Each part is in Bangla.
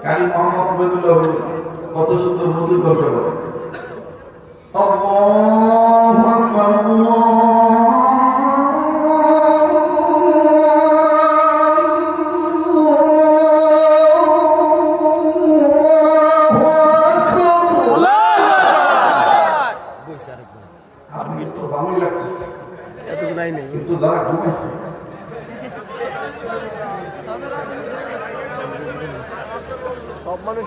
কারি মোহাম্মদ ওবেদুল্লাহ কত সুন্দর মধুর গল্প বলে। আল্লাহু আকবার, আপনি তো ভালোই লাগতেছে কিন্তু যারা ঘুমাইছে সব মানুষ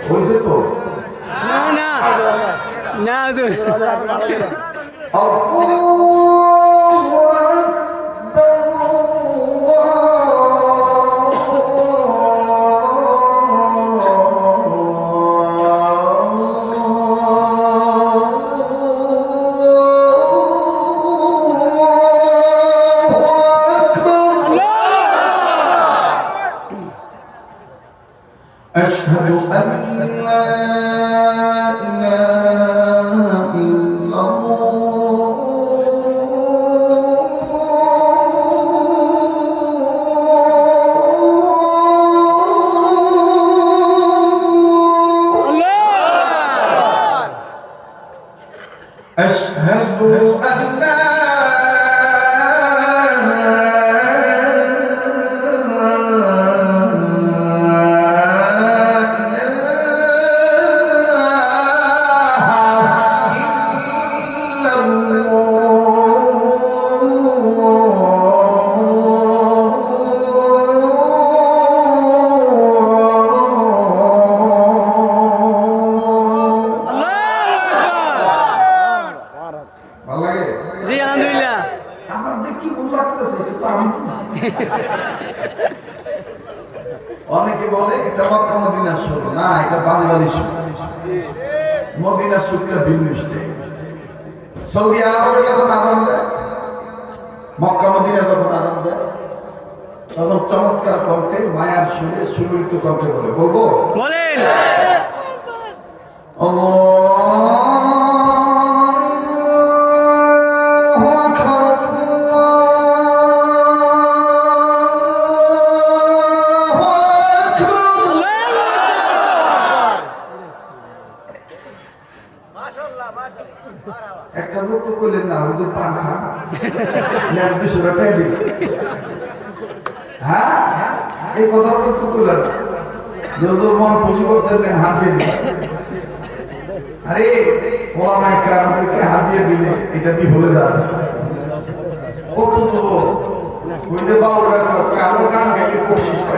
হয়েছে তো না أشهد أن لا إله إلا الله أشهد أن لا অনেকে বলে এটা মক্কা মদিনার সুর, না এটা বাংলাদেশ। মদিনার সুরটা ভিন্ন স্টাইল। সৌদি আরবে যখন আরাম দেয়, মক্কা মদিনা যখন আরাম দেয়, তখন চমৎকার কণ্ঠে মায়ার সুরে সুললিত কণ্ঠে বলে, বলবো বলেন একটা লোক তো করলেন না, ওদের পান খান 200 টাকা দিল। হ্যাঁ, এই কথা তো করলেন না, ওদের মন খুশি করতেন, হাত দিয়ে দিল। আরে ওলামায়ে কেরামদেরকে হাত দিয়ে দিলে এটা কি বলে যাবে? কত তো ওই যে বাবুরা কারো গান গাইলে কোশিশ করে।